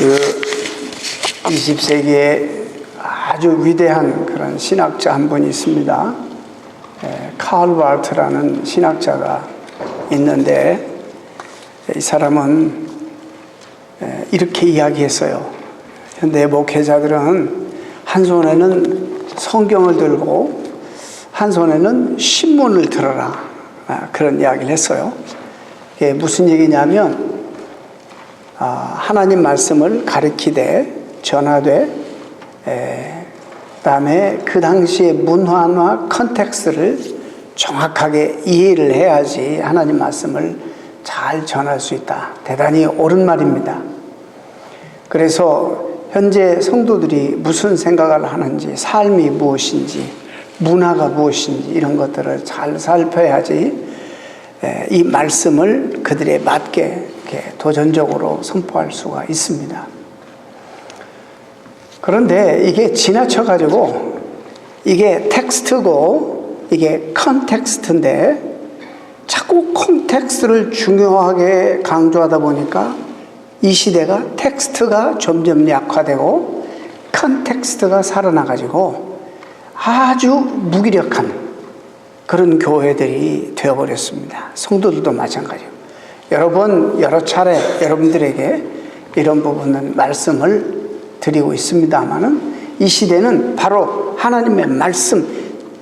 그 20세기에 아주 위대한 그런 신학자 한 분이 있습니다. 칼 바르트라는 신학자가 있는데, 이 사람은 이렇게 이야기했어요. 현대 목회자들은 한 손에는 성경을 들고 한 손에는 신문을 들어라, 그런 이야기를 했어요. 이게 무슨 얘기냐면, 하나님 말씀을 가르치되 전하되, 그다음에 그 당시의 문화나 컨텍스트를 정확하게 이해를 해야지 하나님 말씀을 잘 전할 수 있다. 대단히 옳은 말입니다. 그래서 현재 성도들이 무슨 생각을 하는지, 삶이 무엇인지, 문화가 무엇인지 이런 것들을 잘 살펴야지 이 말씀을 그들에 맞게 이렇게 도전적으로 선포할 수가 있습니다. 그런데 이게 지나쳐가지고 이게 텍스트고 이게 컨텍스트인데 자꾸 컨텍스트를 중요하게 강조하다 보니까 이 시대가 텍스트가 점점 약화되고 컨텍스트가 살아나가지고 아주 무기력한 그런 교회들이 되어버렸습니다. 성도들도 마찬가지예요. 여러 차례 여러분들에게 이런 부분은 말씀을 드리고 있습니다만은 이 시대는 바로 하나님의 말씀,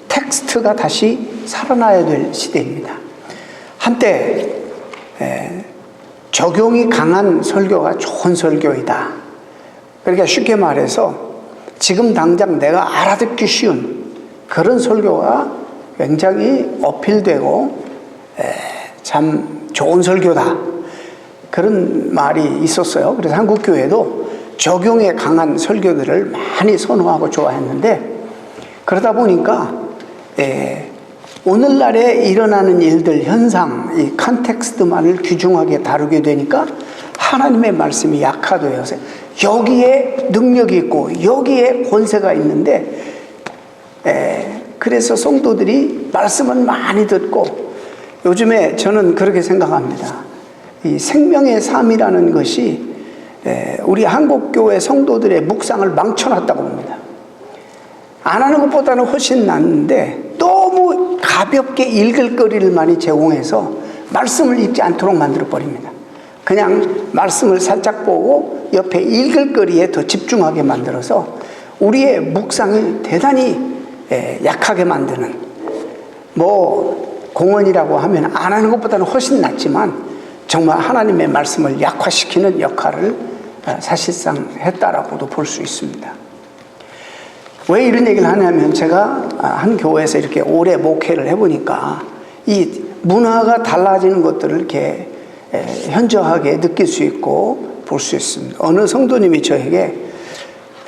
텍스트가 다시 살아나야 될 시대입니다. 한때 적용이 강한 설교가 좋은 설교이다. 그러니까 쉽게 말해서 지금 당장 내가 알아듣기 쉬운 그런 설교가 굉장히 어필되고 참 좋은 설교다, 그런 말이 있었어요. 그래서 한국교회도 적용에 강한 설교들을 많이 선호하고 좋아했는데, 그러다 보니까 오늘날에 일어나는 일들, 현상, 이 컨텍스트만을 귀중하게 다루게 되니까 하나님의 말씀이 약화되어서 여기에 능력이 있고 여기에 권세가 있는데, 그래서 성도들이 말씀은 많이 듣고, 요즘에 저는 그렇게 생각합니다. 이 생명의 삶이라는 것이 우리 한국교회 성도들의 묵상을 망쳐놨다고 봅니다. 안 하는 것보다는 훨씬 낫는데 너무 가볍게 읽을 거리를 많이 제공해서 말씀을 읽지 않도록 만들어버립니다. 그냥 말씀을 살짝 보고 옆에 읽을 거리에 더 집중하게 만들어서 우리의 묵상을 대단히 약하게 만드는, 공헌이라고 하면 안 하는 것보다는 훨씬 낫지만 정말 하나님의 말씀을 약화시키는 역할을 사실상 했다라고도 볼 수 있습니다. 왜 이런 얘기를 하냐면, 제가 한 교회에서 이렇게 오래 목회를 해보니까 이 문화가 달라지는 것들을 이렇게 현저하게 느낄 수 있고 볼 수 있습니다. 어느 성도님이 저에게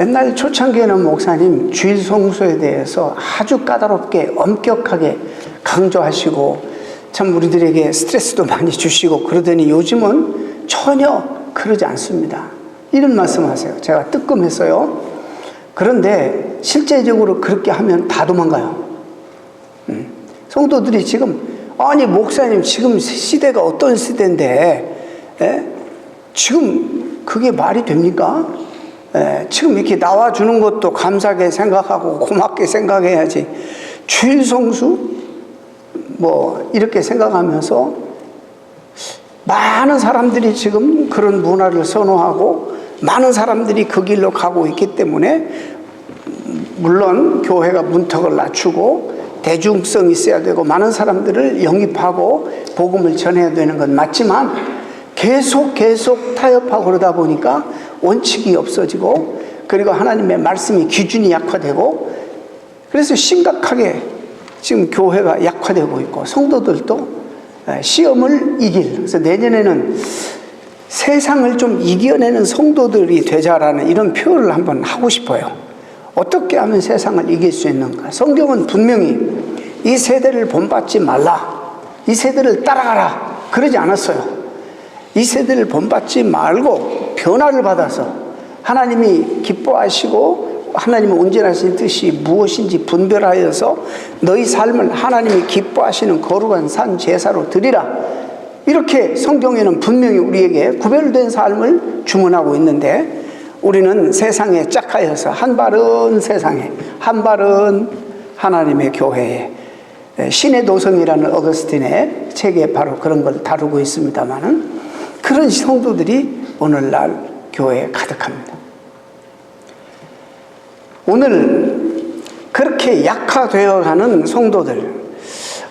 옛날 초창기에는 목사님 주일 성수에 대해서 아주 까다롭게 엄격하게 강조하시고 참 우리들에게 스트레스도 많이 주시고 그러더니 요즘은 전혀 그러지 않습니다, 이런 말씀하세요. 제가 뜨끔했어요. 그런데 실제적으로 그렇게 하면 다 도망가요. 성도들이 지금, 아니 목사님 지금 시대가 어떤 시대인데 지금 그게 말이 됩니까? 지금 이렇게 나와주는 것도 감사하게 생각하고 고맙게 생각해야지, 주일 성수 이렇게 생각하면서 많은 사람들이 지금 그런 문화를 선호하고 많은 사람들이 그 길로 가고 있기 때문에, 물론 교회가 문턱을 낮추고 대중성이 있어야 되고 많은 사람들을 영입하고 복음을 전해야 되는 건 맞지만 계속 타협하고 그러다 보니까 원칙이 없어지고, 그리고 하나님의 말씀이 기준이 약화되고, 그래서 심각하게 지금 교회가 약화되고 있고 성도들도 시험을 그래서 내년에는 세상을 좀 이겨내는 성도들이 되자라는 이런 표현을 한번 하고 싶어요. 어떻게 하면 세상을 이길 수 있는가? 성경은 분명히 이 세대를 본받지 말라, 이 세대를 따라가라, 그러지 않았어요. 이 세대를 본받지 말고 변화를 받아서 하나님이 기뻐하시고 하나님의 온전하신 뜻이 무엇인지 분별하여서 너희 삶을 하나님이 기뻐하시는 거룩한 산 제사로 드리라, 이렇게 성경에는 분명히 우리에게 구별된 삶을 주문하고 있는데, 우리는 세상에 짝하여서 한 발은 세상에, 한 발은 하나님의 교회에, 신의 도성이라는 어거스틴의 책에 바로 그런 걸 다루고 있습니다만은, 그런 성도들이 오늘날 교회에 가득합니다. 오늘 그렇게 약화되어가는 성도들,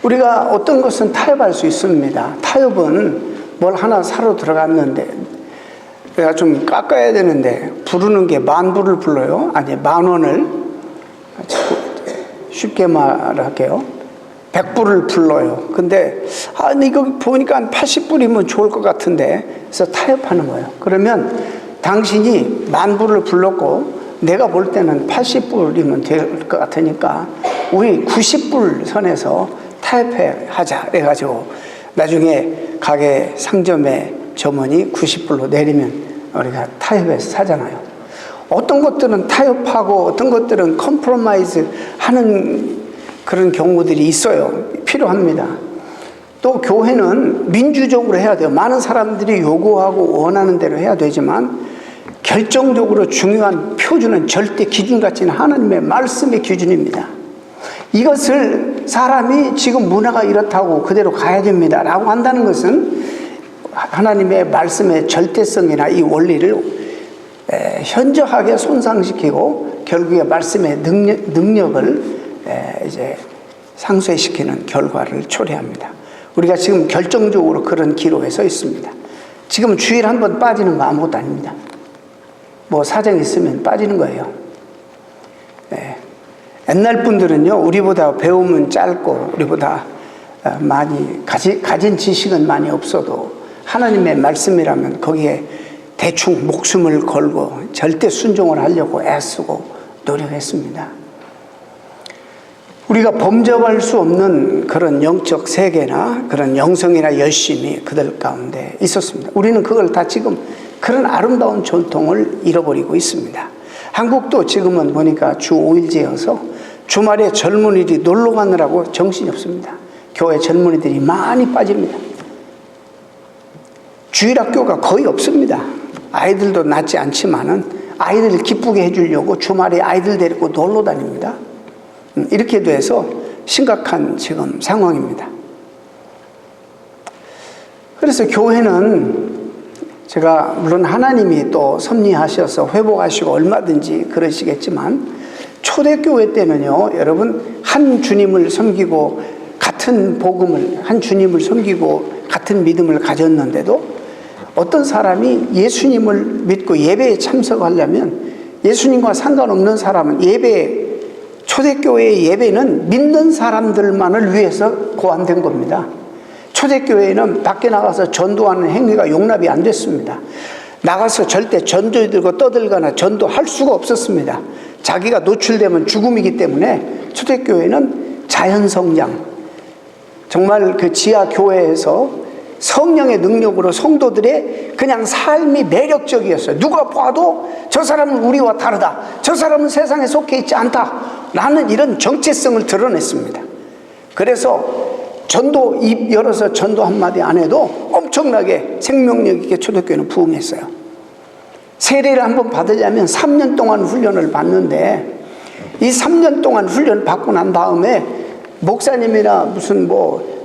우리가 어떤 것은 타협할 수 있습니다. 타협은 뭘 하나 사러 들어갔는데 내가 좀 깎아야 되는데 부르는 게 10,000불을 불러요. 아니 10,000원을, 쉽게 말할게요. 100불을 불러요. 근데 이거 보니까 한 80불이면 좋을 것 같은데, 그래서 타협하는 거예요. 그러면 당신이 10,000불을 불렀고 내가 볼 때는 80불이면 될 것 같으니까 우리 90불 선에서 타협하자 그래가지고 나중에 가게 상점의 점원이 90불로 내리면 우리가 타협해서 사잖아요. 어떤 것들은 타협하고 어떤 것들은 컴프로마이즈 하는 그런 경우들이 있어요. 필요합니다. 또 교회는 민주적으로 해야 돼요. 많은 사람들이 요구하고 원하는 대로 해야 되지만 결정적으로 중요한 표준은 절대 기준 가치는 하나님의 말씀의 기준입니다. 이것을 사람이 지금 문화가 이렇다고 그대로 가야 됩니다 라고 한다는 것은 하나님의 말씀의 절대성이나 이 원리를 현저하게 손상시키고 결국에 말씀의 능력을 이제 상쇄시키는 결과를 초래합니다. 우리가 지금 결정적으로 그런 기로에 서 있습니다. 지금 주일 한번 빠지는 거 아무것도 아닙니다. 뭐 사정이 있으면 빠지는 거예요. 옛날 분들은요, 우리보다 배움은 짧고 우리보다 많이 가진 지식은 많이 없어도 하나님의 말씀이라면 거기에 대충 목숨을 걸고 절대 순종을 하려고 애쓰고 노력했습니다. 우리가 범접할 수 없는 그런 영적 세계나 그런 영성이나 열심이 그들 가운데 있었습니다. 우리는 그걸 다 지금 그런 아름다운 전통을 잃어버리고 있습니다. 한국도 지금은 보니까 주 5일제여서 주말에 젊은이들이 놀러 가느라고 정신이 없습니다. 교회 젊은이들이 많이 빠집니다. 주일학교가 거의 없습니다. 아이들도 낳지 않지만은 아이들을 기쁘게 해주려고 주말에 아이들 데리고 놀러 다닙니다. 이렇게 돼서 심각한 지금 상황입니다. 그래서 교회는 제가 물론 하나님이 또 섭리하셔서 회복하시고 얼마든지 그러시겠지만 초대교회 때는요, 여러분 한 주님을 섬기고 같은 복음을, 한 주님을 섬기고 같은 믿음을 가졌는데도 어떤 사람이 예수님을 믿고 예배에 참석하려면 예수님과 상관없는 사람은 초대교회의 예배는 믿는 사람들만을 위해서 고안된 겁니다. 초대교회는 밖에 나가서 전도하는 행위가 용납이 안 됐습니다. 나가서 절대 전도에 들고 떠들거나 전도할 수가 없었습니다. 자기가 노출되면 죽음이기 때문에 초대교회는 자연성장, 정말 그 지하교회에서 성령의 능력으로 성도들의 그냥 삶이 매력적이었어요. 누가 봐도 저 사람은 우리와 다르다, 저 사람은 세상에 속해 있지 않다 라는 이런 정체성을 드러냈습니다. 그래서 전도 입 열어서 전도 한마디 안 해도 엄청나게 생명력 있게 초대교회는 부흥했어요. 세례를 한번 받으려면 3년 동안 훈련을 받는데 이 3년 동안 훈련을 받고 난 다음에 목사님이나 무슨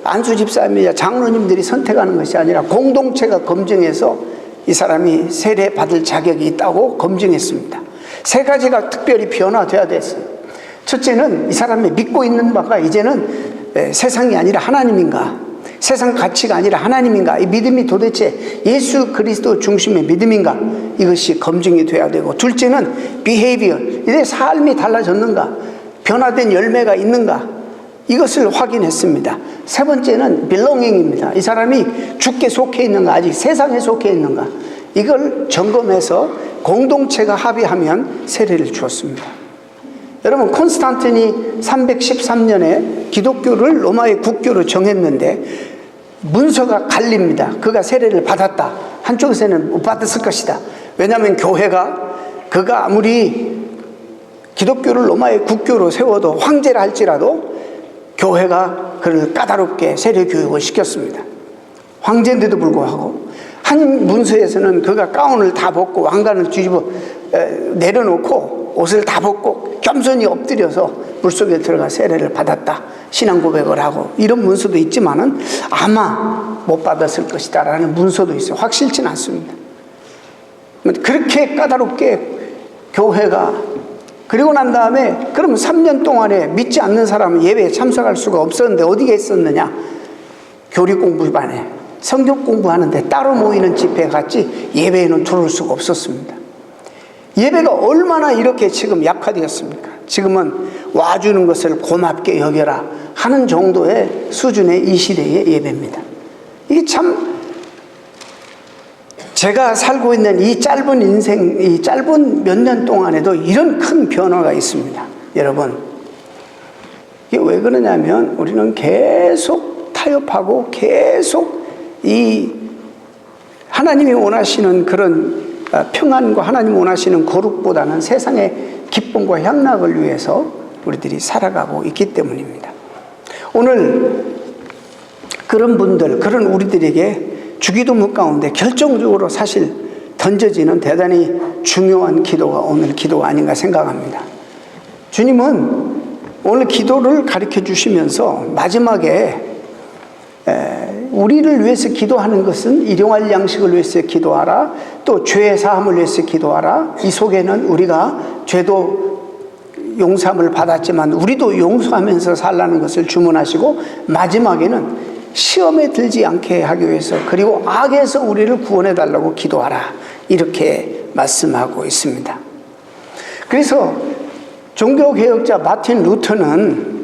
안수 집사님이나 장로님들이 선택하는 것이 아니라 공동체가 검증해서 이 사람이 세례 받을 자격이 있다고 검증했습니다. 3가지가 특별히 변화돼야 됐어요. 첫째는 이 사람이 믿고 있는 바가 이제는 세상이 아니라 하나님인가, 세상 가치가 아니라 하나님인가, 이 믿음이 도대체 예수 그리스도 중심의 믿음인가, 이것이 검증이 돼야 되고, 둘째는 behavior, 이제 삶이 달라졌는가, 변화된 열매가 있는가, 이것을 확인했습니다. 세 번째는 belonging입니다. 이 사람이 주께 속해 있는가, 아직 세상에 속해 있는가, 이걸 점검해서 공동체가 합의하면 세례를 주었습니다. 여러분, 콘스탄틴이 313년에 기독교를 로마의 국교로 정했는데 문서가 갈립니다. 그가 세례를 받았다, 한쪽에서는 못 받았을 것이다. 왜냐하면 그가 아무리 기독교를 로마의 국교로 세워도 황제라 할지라도 교회가 그를 까다롭게 세례 교육을 시켰습니다. 황제인데도 불구하고 한 문서에서는 그가 가운을 다 벗고 왕관을 뒤집어 내려놓고 옷을 다 벗고 겸손히 엎드려서 물속에 들어가 세례를 받았다, 신앙 고백을 하고, 이런 문서도 있지만은 아마 못 받았을 것이다 라는 문서도 있어요. 확실치는 않습니다. 그렇게 까다롭게 교회가, 그리고 난 다음에 그러면 3년 동안에 믿지 않는 사람은 예배에 참석할 수가 없었는데 어디에 있었느냐? 교리 공부반에, 성경 공부하는데 따로 모이는 집회에 갔지 예배에는 들어올 수가 없었습니다. 예배가 얼마나 이렇게 지금 약화되었습니까? 지금은 와주는 것을 고맙게 여겨라 하는 정도의 수준의 이 시대의 예배입니다. 이게 참, 제가 살고 있는 이 짧은 인생, 이 짧은 몇 년 동안에도 이런 큰 변화가 있습니다. 여러분, 이게 왜 그러냐면 우리는 계속 타협하고 계속 이 하나님이 원하시는 그런 평안과 하나님이 원하시는 거룩보다는 세상의 기쁨과 향락을 위해서 우리들이 살아가고 있기 때문입니다. 오늘 그런 분들, 그런 우리들에게 주기도문 가운데 결정적으로 사실 던져지는 대단히 중요한 기도가 오늘 기도가 아닌가 생각합니다. 주님은 오늘 기도를 가르쳐 주시면서 마지막에 우리를 위해서 기도하는 것은 일용할 양식을 위해서 기도하라, 또 죄 사함을 위해서 기도하라, 이 속에는 우리가 죄도 용서함을 받았지만 우리도 용서하면서 살라는 것을 주문하시고, 마지막에는 시험에 들지 않게 하기 위해서, 그리고 악에서 우리를 구원해 달라고 기도하라, 이렇게 말씀하고 있습니다. 그래서 종교개혁자 마틴 루터는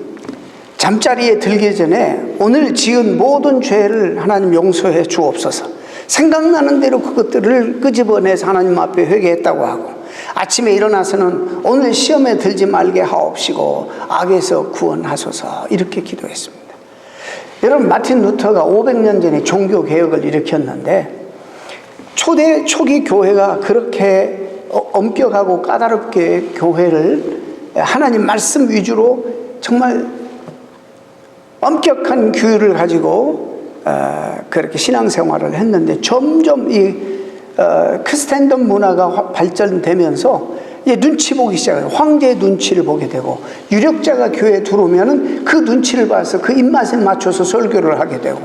잠자리에 들기 전에 오늘 지은 모든 죄를 하나님 용서해 주옵소서, 생각나는 대로 그것들을 끄집어내서 하나님 앞에 회개했다고 하고, 아침에 일어나서는 오늘 시험에 들지 말게 하옵시고 악에서 구원하소서, 이렇게 기도했습니다. 여러분, 마틴 루터가 500년 전에 종교개혁을 일으켰는데, 초기 교회가 그렇게 엄격하고 까다롭게 교회를 하나님 말씀 위주로 정말 엄격한 규율을 가지고 그렇게 신앙생활을 했는데, 점점 이 크리스텐덤 문화가 발전되면서 눈치 보기 시작해요. 황제의 눈치를 보게 되고, 유력자가 교회에 들어오면은 그 눈치를 봐서 그 입맛에 맞춰서 설교를 하게 되고,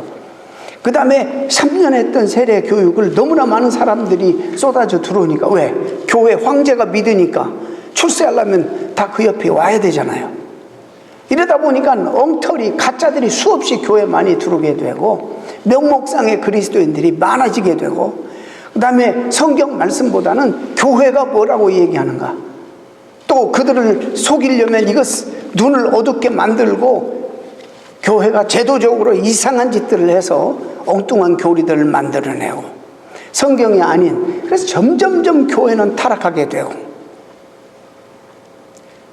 그 다음에 3년 했던 세례 교육을 너무나 많은 사람들이 쏟아져 들어오니까, 왜? 교회 황제가 믿으니까 출세하려면 다 그 옆에 와야 되잖아요. 이러다 보니까 엉터리 가짜들이 수없이 교회에 많이 들어오게 되고, 명목상의 그리스도인들이 많아지게 되고, 그 다음에 성경 말씀보다는 교회가 뭐라고 얘기하는가, 또 그들을 속이려면 이것 눈을 어둡게 만들고 교회가 제도적으로 이상한 짓들을 해서 엉뚱한 교리들을 만들어내고 성경이 아닌, 그래서 점점점 교회는 타락하게 되고,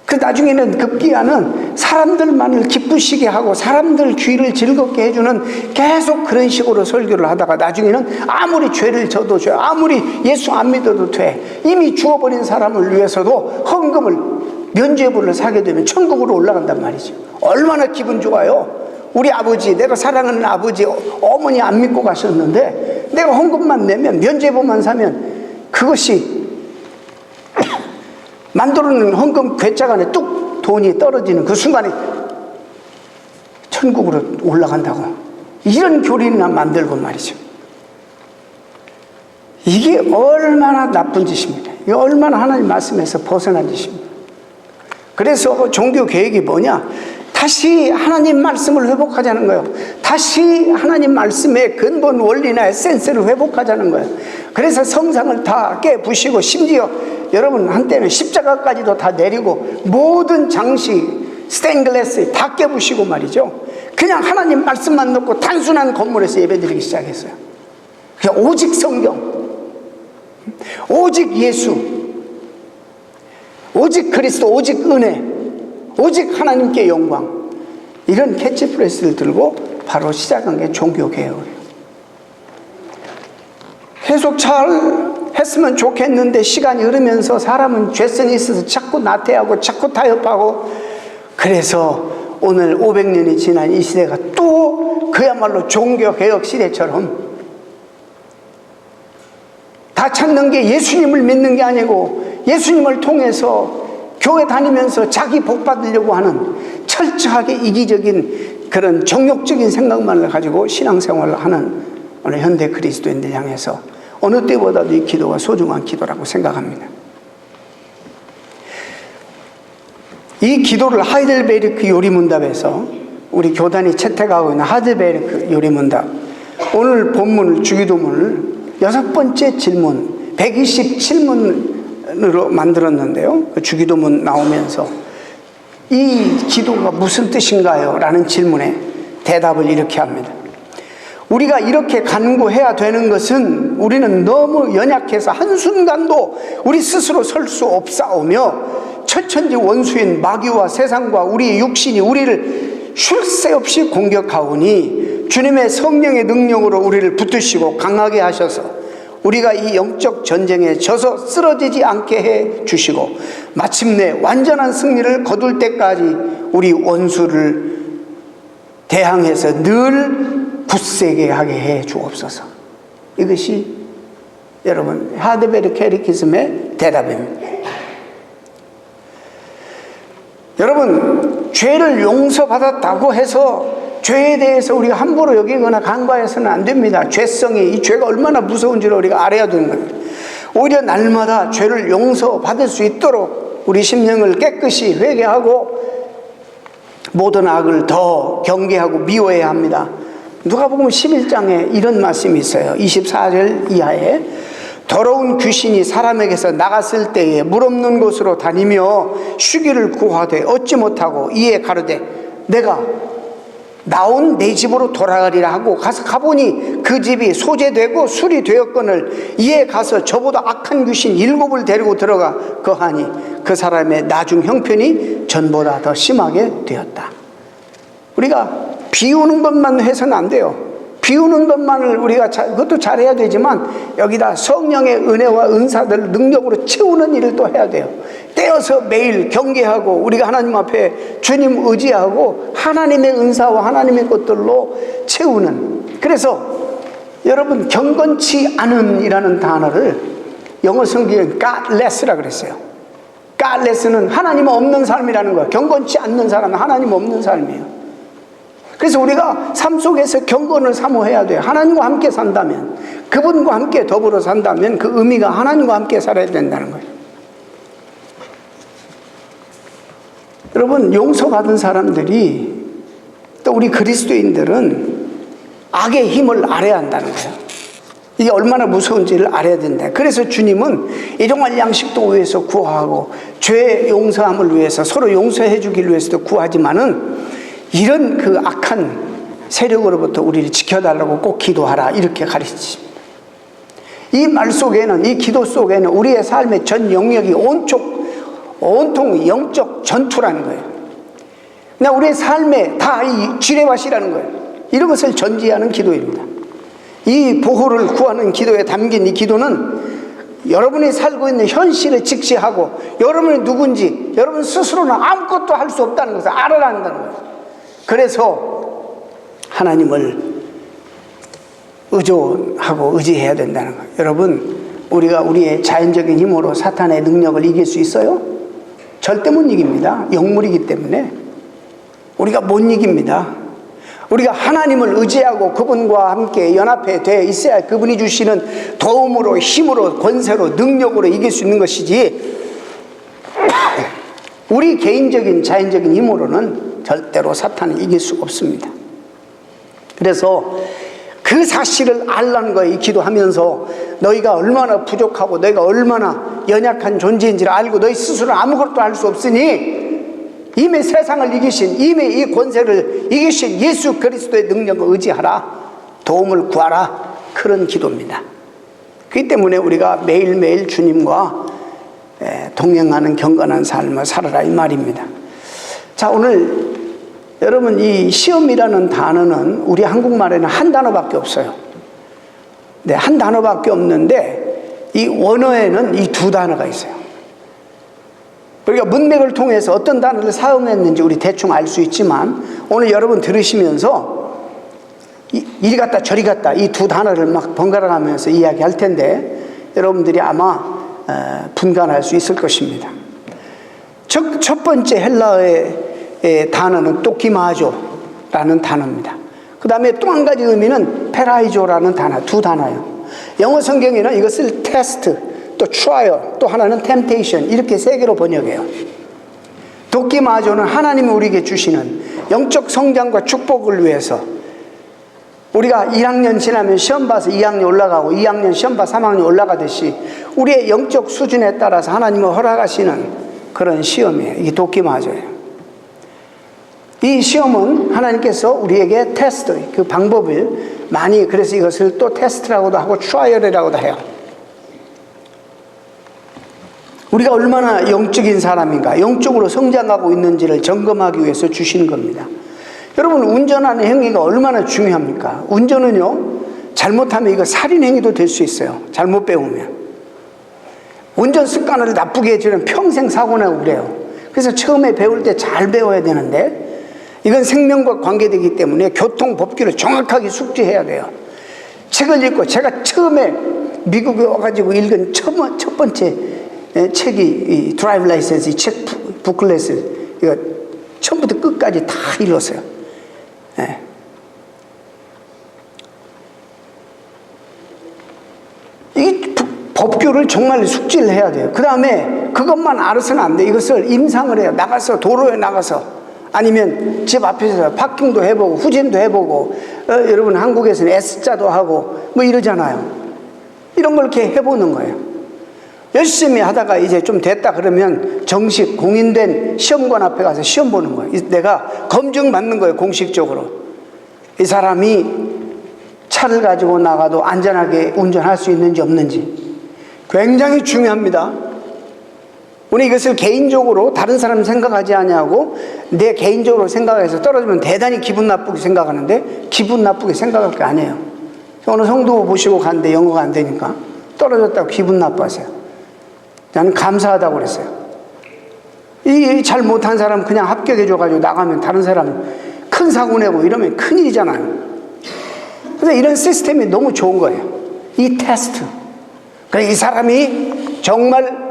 그 나중에는 급기야는 사람들만을 기쁘시게 하고 사람들 귀를 즐겁게 해주는 계속 그런 식으로 설교를 하다가 나중에는 아무리 죄를 져도 돼, 아무리 예수 안 믿어도 돼, 이미 죽어버린 사람을 위해서도 헌금을, 면죄부를 사게 되면 천국으로 올라간단 말이죠. 얼마나 기분 좋아요. 우리 아버지, 내가 사랑하는 아버지, 어머니 안 믿고 가셨는데 내가 헌금만 내면, 면죄부만 사면 그것이 만들어놓은 헌금 괴짝 안에 뚝 돈이 떨어지는 그 순간에 천국으로 올라간다고, 이런 교리나 만들고 말이죠. 이게 얼마나 나쁜 짓입니다. 이게 얼마나 하나님 말씀에서 벗어난 짓입니다. 그래서 종교 계획이 뭐냐? 다시 하나님 말씀을 회복하자는 거예요. 다시 하나님 말씀의 근본 원리나 에센스를 회복하자는 거예요. 그래서 성상을 다 깨부시고, 심지어 여러분 한때는 십자가까지도 다 내리고 모든 장식, 스테인글래스 다 깨부시고 말이죠. 그냥 하나님 말씀만 넣고 단순한 건물에서 예배드리기 시작했어요. 그냥 오직 성경, 오직 예수, 오직 그리스도, 오직 은혜, 오직 하나님께 영광, 이런 캐치프레이즈를 들고 바로 시작한 게 종교개혁이에요. 계속 잘 했으면 좋겠는데 시간이 흐르면서 사람은 죄성이 있어서 자꾸 나태하고 자꾸 타협하고, 그래서 오늘 500년이 지난 이 시대가 또 그야말로 종교개혁 시대처럼 다 찾는 게 예수님을 믿는 게 아니고 예수님을 통해서 교회 다니면서 자기 복 받으려고 하는 철저하게 이기적인 그런 정욕적인 생각만을 가지고 신앙생활을 하는 오늘 현대 그리스도인들 향해서 어느 때보다도 이 기도가 소중한 기도라고 생각합니다. 이 기도를 하이델베르크 요리문답에서 우리 교단이 채택하고 있는 하이델베르크 요리문답, 오늘 본문을 주기도문을 6번째 질문 127문으로 만들었는데요. 그 주기도문 나오면서 이 기도가 무슨 뜻인가요? 라는 질문에 대답을 이렇게 합니다. 우리가 이렇게 간구해야 되는 것은 우리는 너무 연약해서 한순간도 우리 스스로 설 수 없사오며 천천지 원수인 마귀와 세상과 우리의 육신이 우리를 쉴 새 없이 공격하오니 주님의 성령의 능력으로 우리를 붙드시고 강하게 하셔서 우리가 이 영적 전쟁에 져서 쓰러지지 않게 해 주시고 마침내 완전한 승리를 거둘 때까지 우리 원수를 대항해서 늘 굳세게 하게 해 주옵소서. 이것이 여러분 하이델베르크 캐테키즘의 대답입니다. 여러분, 죄를 용서받았다고 해서 죄에 대해서 우리가 함부로 여기거나 간과해서는 안 됩니다. 죄성이, 이 죄가 얼마나 무서운지를 우리가 알아야 되는 겁니다. 오히려 날마다 죄를 용서받을 수 있도록 우리 심령을 깨끗이 회개하고 모든 악을 더 경계하고 미워해야 합니다. 누가복음 11장에 이런 말씀이 있어요. 24절 이하에 더러운 귀신이 사람에게서 나갔을 때에 물 없는 곳으로 다니며 쉬기를 구하되 얻지 못하고 이에 가로되 내가 나온 내 집으로 돌아가리라 하고 가서 가보니 그 집이 소재되고 술이 되었거늘 이에 가서 저보다 악한 귀신 7을 데리고 들어가 거하니 그 사람의 나중 형편이 전보다 더 심하게 되었다. 우리가 비우는 것만 해서는 안 돼요. 비우는 것만을 우리가 그것도 잘해야 되지만 여기다 성령의 은혜와 은사들 능력으로 채우는 일을 또 해야 돼요. 떼어서 매일 경계하고 우리가 하나님 앞에 주님 의지하고 하나님의 은사와 하나님의 것들로 채우는. 그래서 여러분 경건치 않은 이라는 단어를 영어 성경에 godless라 그랬어요. godless는 하나님 없는 삶이라는 거예요. 경건치 않는 사람은 하나님 없는 삶이에요. 그래서 우리가 삶 속에서 경건을 사모해야 돼요. 하나님과 함께 산다면, 그분과 함께 더불어 산다면 그 의미가 하나님과 함께 살아야 된다는 거예요. 여러분, 용서받은 사람들이 또 우리 그리스도인들은 악의 힘을 알아야 한다는 거예요. 이게 얼마나 무서운지를 알아야 된다. 그래서 주님은 일용할 양식도 위해서 구하고 죄 용서함을 위해서 서로 용서해 주기를 위해서도 구하지만은 이런 그 악한 세력으로부터 우리를 지켜달라고 꼭 기도하라 이렇게 가르치십니다. 이 말 속에는, 이 기도 속에는 우리의 삶의 전 영역이 온통 영적 전투라는 거예요. 그냥 우리의 삶에 다 이 지뢰밭이라는 거예요. 이런 것을 전제하는 기도입니다. 이 보호를 구하는 기도에 담긴 이 기도는 여러분이 살고 있는 현실을 직시하고 여러분이 누군지 여러분 스스로는 아무것도 할 수 없다는 것을 알아야 한다는 거예요. 그래서 하나님을 의존하고 의지해야 된다는 거예요. 여러분, 우리가 우리의 자연적인 힘으로 사탄의 능력을 이길 수 있어요? 절대 못 이깁니다. 영물이기 때문에 우리가 못 이깁니다. 우리가 하나님을 의지하고 그분과 함께 연합해 돼 있어야 그분이 주시는 도움으로, 힘으로, 권세로, 능력으로 이길 수 있는 것이지 우리 개인적인 자연적인 힘으로는 절대로 사탄을 이길 수가 없습니다. 그래서 그 사실을 알라는 거예요. 이 기도하면서 너희가 얼마나 부족하고 너희가 얼마나 연약한 존재인지를 알고 너희 스스로는 아무것도 할 수 없으니 이미 세상을 이기신, 이미 이 권세를 이기신 예수 그리스도의 능력을 의지하라. 도움을 구하라. 그런 기도입니다. 그렇기 때문에 우리가 매일매일 주님과 동행하는 경건한 삶을 살아라 이 말입니다. 자, 오늘 여러분 이 시험이라는 단어는 우리 한국말에는 한 단어밖에 없어요. 네, 한 단어밖에 없는데 이 원어에는 이 두 단어가 있어요. 우리가 문맥을 통해서 어떤 단어를 사용했는지 우리 대충 알 수 있지만 오늘 여러분 들으시면서 이리 갔다 저리 갔다 이 두 단어를 막 번갈아 가면서 이야기할 텐데 여러분들이 아마 분간할 수 있을 것입니다. 첫 번째 헬라어의 단어는 도키마조라는 단어입니다. 그 다음에 또 한 가지 의미는 페라이조라는 단어, 두 단어예요. 영어 성경에는 이것을 테스트, 또 트라이얼, 또 하나는 템테이션, 이렇게 세 개로 번역해요. 도키마조는 하나님이 우리에게 주시는 영적 성장과 축복을 위해서, 우리가 1학년 지나면 시험 봐서 2학년 올라가고 2학년 시험 봐서 3학년 올라가듯이 우리의 영적 수준에 따라서 하나님을 허락하시는 그런 시험이에요. 이게 도키마조예요. 이 시험은 하나님께서 우리에게 테스트, 그 방법을 많이, 그래서 이것을 또 테스트라고도 하고 트라이얼이라고도 해요. 우리가 얼마나 영적인 사람인가, 영적으로 성장하고 있는지를 점검하기 위해서 주시는 겁니다. 여러분, 운전하는 행위가 얼마나 중요합니까? 운전은요, 잘못하면 이거 살인행위도 될 수 있어요. 잘못 배우면. 운전 습관을 나쁘게 해주면 평생 사고나고 그래요. 그래서 처음에 배울 때 잘 배워야 되는데, 이건 생명과 관계되기 때문에 교통법규를 정확하게 숙지해야 돼요. 책을 읽고, 제가 처음에 미국에 와가지고 읽은 첫 번째 책이 이 드라이브 라이센스, 이 책 부클렛을 이거 처음부터 끝까지 다 읽었어요. 네. 이 법규를 정말 숙지를 해야 돼요. 그 다음에 그것만 알아서는 안 돼. 이것을 임상을 해요. 나가서, 도로에 나가서, 아니면 집 앞에서 파킹도 해보고 후진도 해보고, 여러분 한국에서는 S자도 하고 뭐 이러잖아요. 이런 걸 이렇게 해보는 거예요. 열심히 하다가 이제 좀 됐다 그러면 정식 공인된 시험관 앞에 가서 시험 보는 거예요. 내가 검증받는 거예요. 공식적으로 이 사람이 차를 가지고 나가도 안전하게 운전할 수 있는지 없는지 굉장히 중요합니다. 우리 이것을 개인적으로 다른 사람 생각하지 아니하고 내 개인적으로 생각해서 떨어지면 대단히 기분 나쁘게 생각하는데, 기분 나쁘게 생각할 게 아니에요. 어느 성도 모시고 갔는데 영어가 안 되니까 떨어졌다고 기분 나빠하세요. 나는 감사하다고 그랬어요. 이 잘 못한 사람 그냥 합격해줘가지고 나가면 다른 사람 큰 사고 내고 이러면 큰일이잖아요. 그래서 이런 시스템이 너무 좋은 거예요. 이 테스트. 그래서 이 사람이 정말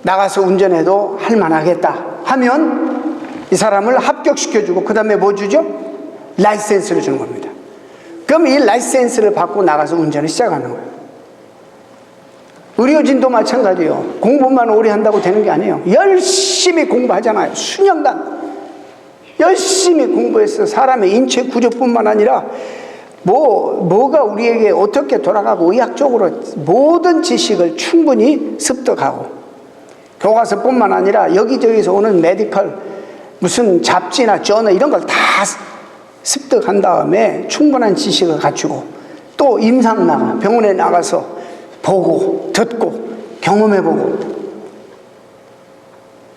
나가서 운전해도 할 만하겠다 하면 이 사람을 합격시켜주고, 그 다음에 뭐 주죠? 라이센스를 주는 겁니다. 그럼 이 라이센스를 받고 나가서 운전을 시작하는 거예요. 의료진도 마찬가지예요. 공부만 오래 한다고 되는 게 아니에요. 열심히 공부하잖아요. 수년간 열심히 공부해서 사람의 인체 구조뿐만 아니라 뭐가 우리에게 어떻게 돌아가고 의학적으로 모든 지식을 충분히 습득하고, 교과서뿐만 아니라 여기저기서 오는 메디컬 무슨 잡지나 저널 이런 걸 다 습득한 다음에 충분한 지식을 갖추고, 또 임상 나가 병원에 나가서 보고 듣고 경험해보고,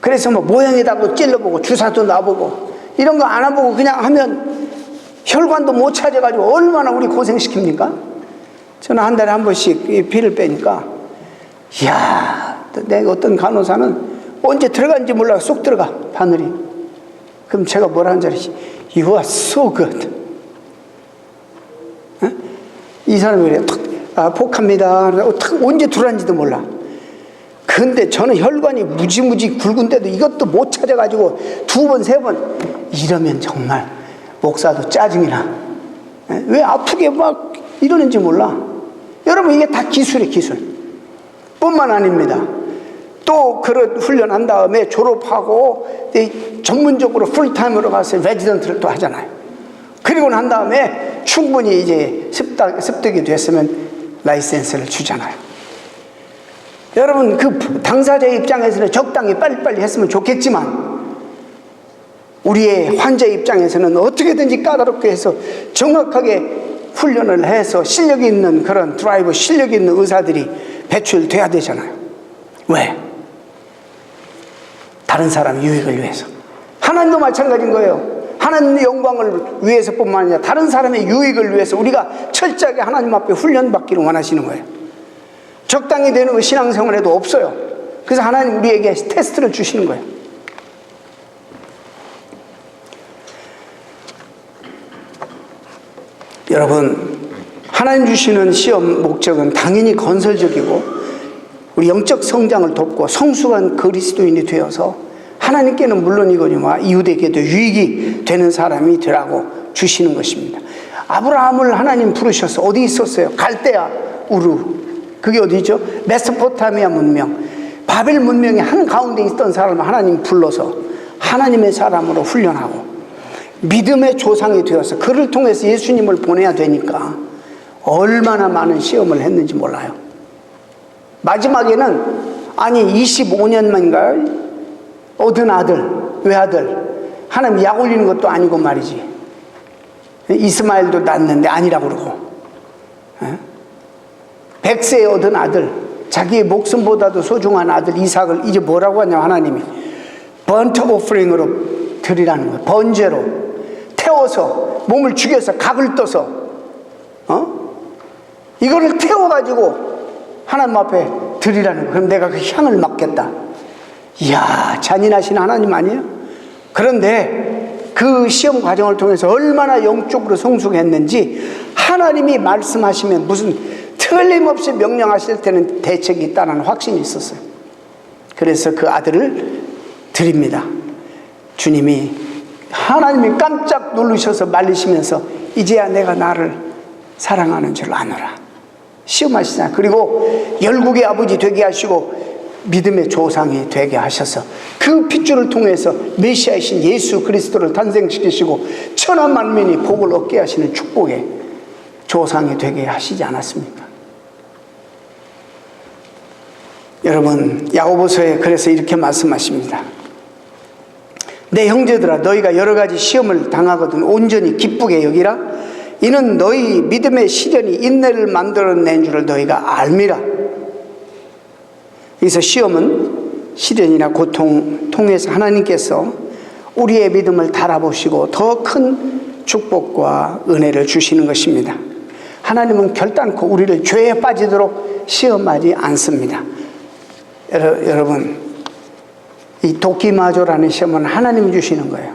그래서 뭐 모양이다고 찔러보고 주사도 놔보고 이런 거 안 해보고 그냥 하면 혈관도 못 찾아가지고 얼마나 우리 고생시킵니까? 저는 한 달에 한 번씩 이 피를 빼니까, 이야, 내가 어떤 간호사는 언제 들어간지 몰라 쏙 들어가 바늘이. 그럼 제가 뭐라 하는 줄 알지? You are so good. 어? 이 사람이 그래요. 폭합니다. 언제 들어간지도 몰라. 근데 저는 혈관이 무지무지 굵은데도 이것도 못 찾아가지고 2번, 3번 이러면 정말 목사도 짜증이 나. 왜 아프게 막 이러는지 몰라. 여러분, 이게 다 기술이에요. 기술 뿐만 아닙니다. 또 그런 훈련한 다음에 졸업하고 전문적으로 풀타임으로 가서 레지던트를 또 하잖아요. 그리고 난 다음에 충분히 이제 습득이 됐으면 라이센스를 주잖아요. 여러분, 그 당사자의 입장에서는 적당히 빨리빨리 했으면 좋겠지만, 우리의 환자 입장에서는 어떻게든지 까다롭게 해서 정확하게 훈련을 해서 실력이 있는 그런 드라이버, 실력이 있는 의사들이 배출돼야 되잖아요. 왜? 다른 사람 유익을 위해서. 하나님도 마찬가지인 거예요. 하나님의 영광을 위해서뿐만 아니라 다른 사람의 유익을 위해서 우리가 철저하게 하나님 앞에 훈련받기를 원하시는 거예요. 적당히 되는 거 신앙생활에도 없어요. 그래서 하나님 우리에게 테스트를 주시는 거예요. 여러분, 하나님 주시는 시험 목적은 당연히 건설적이고 우리 영적 성장을 돕고 성숙한 그리스도인이 되어서 하나님께는 물론이거니와 이웃에게도 유익이 되는 사람이 되라고 주시는 것입니다. 아브라함을 하나님 부르셔서 어디 있었어요? 갈대아 우르. 그게 어디죠? 메소포타미아 문명, 바벨 문명의 한가운데 있던 사람을 하나님 불러서 하나님의 사람으로 훈련하고 믿음의 조상이 되어서 그를 통해서 예수님을 보내야 되니까 얼마나 많은 시험을 했는지 몰라요. 마지막에는 25년만인가 얻은 아들, 외아들, 하나님 약 올리는 것도 아니고 말이지, 이스마엘도 낳았는데 아니라고 그러고, 100세에 얻은 아들, 자기의 목숨보다도 소중한 아들 이삭을 이제 뭐라고 하냐면 하나님이 번트 오프링으로 드리라는 거예요. 번제로 태워서 몸을 죽여서 각을 떠서 이거를 태워가지고 하나님 앞에 드리라는 거예요. 그럼 내가 그 향을 맡겠다. 이야, 잔인하신 하나님 아니에요? 그런데 그 시험 과정을 통해서 얼마나 영적으로 성숙했는지 하나님이 말씀하시면 무슨 틀림없이 명령하실 때는 대책이 있다는 확신이 있었어요. 그래서 그 아들을 드립니다. 주님이, 하나님이 깜짝 놀라셔서 말리시면서 이제야 내가 나를 사랑하는 줄 아노라 시험하시잖아요. 그리고 열국의 아버지 되게 하시고 믿음의 조상이 되게 하셔서 그 핏줄을 통해서 메시아이신 예수 그리스도를 탄생시키시고 천하 만민이 복을 얻게 하시는 축복의 조상이 되게 하시지 않았습니까? 여러분, 야고보서에 그래서 이렇게 말씀하십니다. 내 형제들아, 너희가 여러 가지 시험을 당하거든 온전히 기쁘게 여기라. 이는 너희 믿음의 시련이 인내를 만들어낸 줄을 너희가 알미라. 여기서 시험은 시련이나 고통 통해서 하나님께서 우리의 믿음을 달아보시고 더 큰 축복과 은혜를 주시는 것입니다. 하나님은 결단코 우리를 죄에 빠지도록 시험하지 않습니다. 여러분, 이 도끼마조라는 시험은 하나님이 주시는 거예요.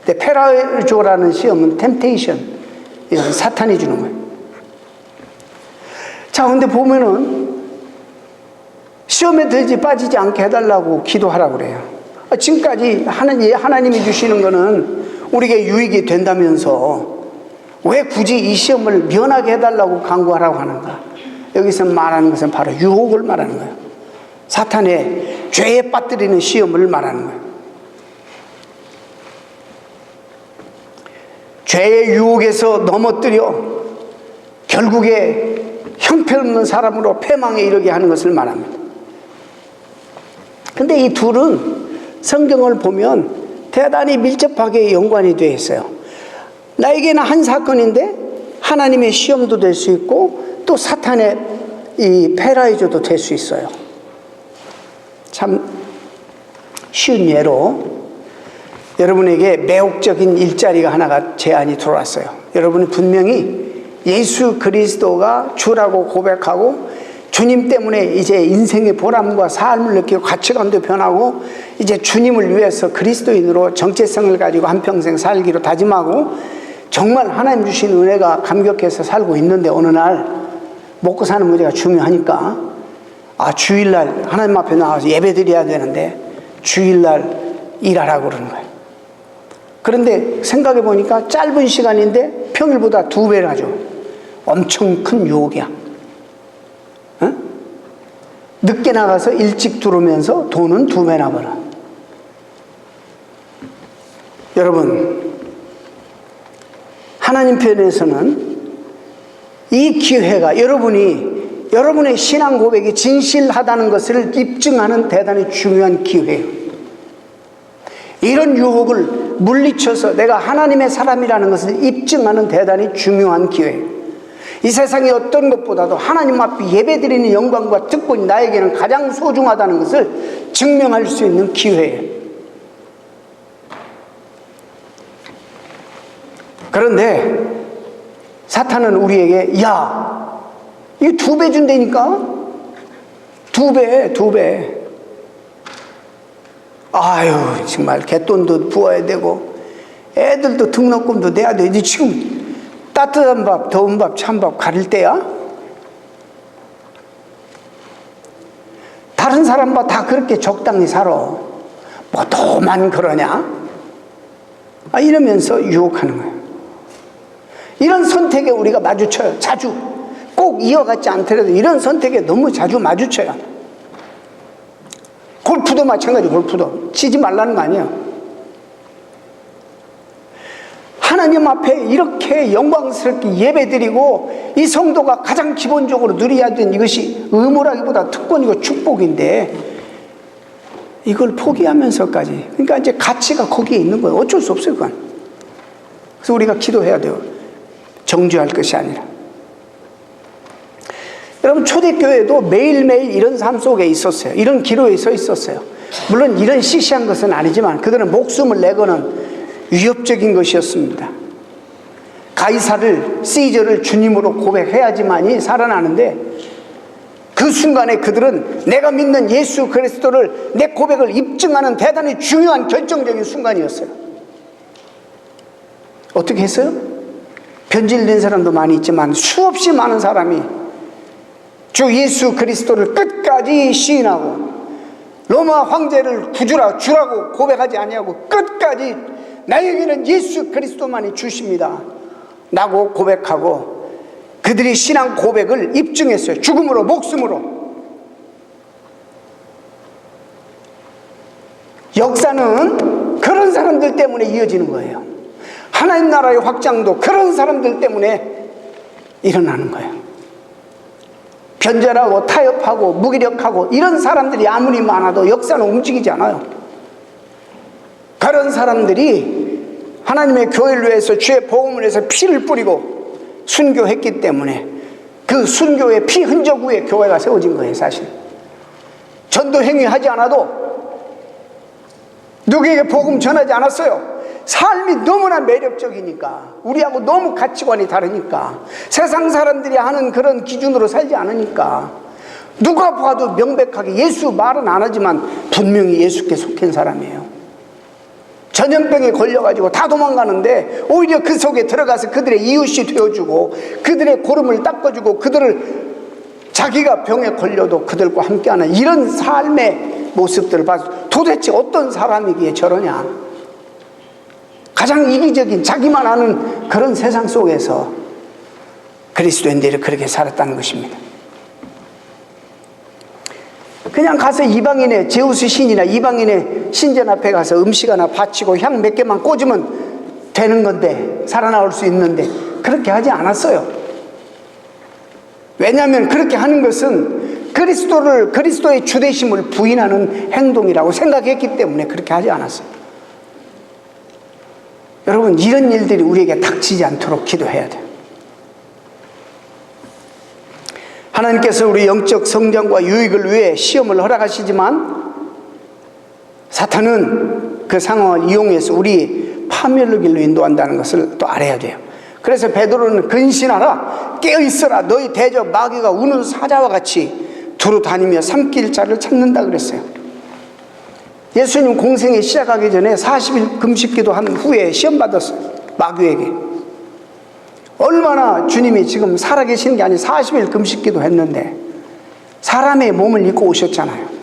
근데 페라조라는 시험은 템테이션, 이건 사탄이 주는 거예요. 자, 근데 보면은 시험에 들지 빠지지 않게 해달라고 기도하라고 그래요. 지금까지 하나님이 주시는 거는 우리에게 유익이 된다면서 왜 굳이 이 시험을 면하게 해달라고 간구하라고 하는가? 여기서 말하는 것은 바로 유혹을 말하는 거예요. 사탄의 죄에 빠뜨리는 시험을 말하는 거예요. 죄의 유혹에서 넘어뜨려 결국에 형편없는 사람으로 패망에 이르게 하는 것을 말합니다. 근데 이 둘은 성경을 보면 대단히 밀접하게 연관이 되어 있어요. 나에게는 한 사건인데 하나님의 시험도 될 수 있고 또 사탄의 이 페라이조도 될 수 있어요. 참 쉬운 예로 여러분에게 매혹적인 일자리가 하나가 제안이 들어왔어요. 여러분이 분명히 예수 그리스도가 주라고 고백하고 주님 때문에 이제 인생의 보람과 삶을 느끼고 가치관도 변하고 이제 주님을 위해서 그리스도인으로 정체성을 가지고 한평생 살기로 다짐하고 정말 하나님 주신 은혜가 감격해서 살고 있는데 어느 날 먹고 사는 문제가 중요하니까 주일날 하나님 앞에 나와서 예배 드려야 되는데 주일날 일하라고 그러는 거예요. 그런데 생각해 보니까 짧은 시간인데 평일보다 2배나 줘. 엄청 큰 유혹이야. 늦게 나가서 일찍 들어오면서 돈은 2배나 벌어. 여러분, 하나님 편에서는 이 기회가 여러분의 신앙 고백이 진실하다는 것을 입증하는 대단히 중요한 기회예요. 이런 유혹을 물리쳐서 내가 하나님의 사람이라는 것을 입증하는 대단히 중요한 기회예요. 이 세상의 어떤 것보다도 하나님 앞에 예배드리는 영광과 특권이 나에게는 가장 소중하다는 것을 증명할 수 있는 기회예요. 그런데 사탄은 우리에게 야, 이거 2배 준다니까? 2배. 아유, 정말 갯돈도 부어야 되고 애들도 등록금도 내야 돼. 지금 따뜻한 밥, 더운 밥, 찬 밥 가릴 때야? 사람과 다 그렇게 적당히 살아. 뭐 너만 그러냐? 이러면서 유혹하는 거예요. 이런 선택에 우리가 마주쳐요. 자주. 꼭 이어가지 않더라도 이런 선택에 너무 자주 마주쳐요. 골프도 마찬가지. 골프도 치지 말라는 거 아니에요. 하나님 앞에 이렇게 영광스럽게 예배드리고 이 성도가 가장 기본적으로 누려야 되는 이것이 의무라기보다 특권이고 축복인데 이걸 포기하면서까지, 그러니까 이제 가치가 거기에 있는 거예요. 어쩔 수 없어요, 그건. 그래서 우리가 기도해야 돼요. 정죄할 것이 아니라. 여러분, 초대교회도 매일매일 이런 삶 속에 있었어요. 이런 기로에 서 있었어요. 물론 이런 시시한 것은 아니지만 그들은 목숨을 내거는 위협적인 것이었습니다. 가이사를, 시저를 주님으로 고백해야지만이 살아나는데 그 순간에 그들은 내가 믿는 예수 그리스도를, 내 고백을 입증하는 대단히 중요한 결정적인 순간이었어요. 어떻게 했어요? 변질된 사람도 많이 있지만 수없이 많은 사람이 주 예수 그리스도를 끝까지 시인하고 로마 황제를 주라고 고백하지 아니하고 끝까지 나에게는 예수 그리스도만이 주십니다 라고 고백하고 그들이 신앙 고백을 입증했어요. 죽음으로, 목숨으로. 역사는 그런 사람들 때문에 이어지는 거예요. 하나님 나라의 확장도 그런 사람들 때문에 일어나는 거예요. 변절하고 타협하고 무기력하고 이런 사람들이 아무리 많아도 역사는 움직이지 않아요. 그런 사람들이 하나님의 교회를 위해서 주의 복음을 위해서 피를 뿌리고 순교했기 때문에 그 순교의 피 흔적 위에 교회가 세워진 거예요. 사실 전도 행위하지 않아도, 누구에게 복음 전하지 않았어요. 삶이 너무나 매력적이니까, 우리하고 너무 가치관이 다르니까, 세상 사람들이 하는 그런 기준으로 살지 않으니까 누가 봐도 명백하게 예수 말은 안 하지만 분명히 예수께 속한 사람이에요. 전염병에 걸려가지고 다 도망가는데 오히려 그 속에 들어가서 그들의 이웃이 되어주고 그들의 고름을 닦아주고 그들을, 자기가 병에 걸려도 그들과 함께하는 이런 삶의 모습들을 봐서 도대체 어떤 사람이기에 저러냐. 가장 이기적인 자기만 아는 그런 세상 속에서 그리스도인들이 그렇게 살았다는 것입니다. 그냥 가서 이방인의 제우스 신이나 이방인의 신전 앞에 가서 음식 하나 바치고 향 몇 개만 꽂으면 되는 건데, 살아나올 수 있는데 그렇게 하지 않았어요. 왜냐하면 그렇게 하는 것은 그리스도의 주되심을 부인하는 행동이라고 생각했기 때문에 그렇게 하지 않았어요. 여러분, 이런 일들이 우리에게 닥치지 않도록 기도해야 돼요. 하나님께서 우리 영적 성장과 유익을 위해 시험을 허락하시지만 사탄은 그 상황을 이용해서 우리 파멸의 길로 인도한다는 것을 또 알아야 돼요. 그래서 베드로는 근신하라, 깨어있어라, 너희 대적 마귀가 우는 사자와 같이 두루 다니며 삼킬 자를 찾는다 그랬어요. 예수님 공생에 시작하기 전에 40일 금식기도 한 후에 시험 받았어요. 마귀에게. 얼마나 주님이 지금 살아계시는 게 아니라 40일 금식기도 했는데 사람의 몸을 입고 오셨잖아요.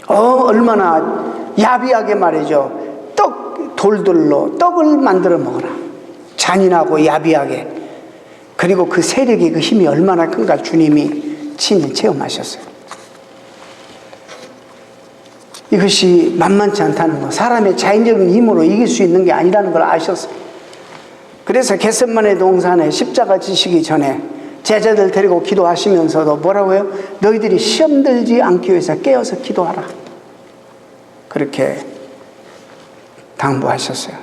얼마나 야비하게 말이죠. 돌들로 떡을 만들어 먹어라. 잔인하고 야비하게. 그리고 그 세력의 그 힘이 얼마나 큰가 주님이 친히 체험하셨어요. 이것이 만만치 않다는 거, 사람의 자연적인 힘으로 이길 수 있는 게 아니라는 걸 아셨어요. 그래서 겟세마네 동산에 십자가 지시기 전에 제자들 데리고 기도하시면서도 뭐라고 해요? 너희들이 시험 들지 않기 위해서 깨어서 기도하라. 그렇게 당부하셨어요.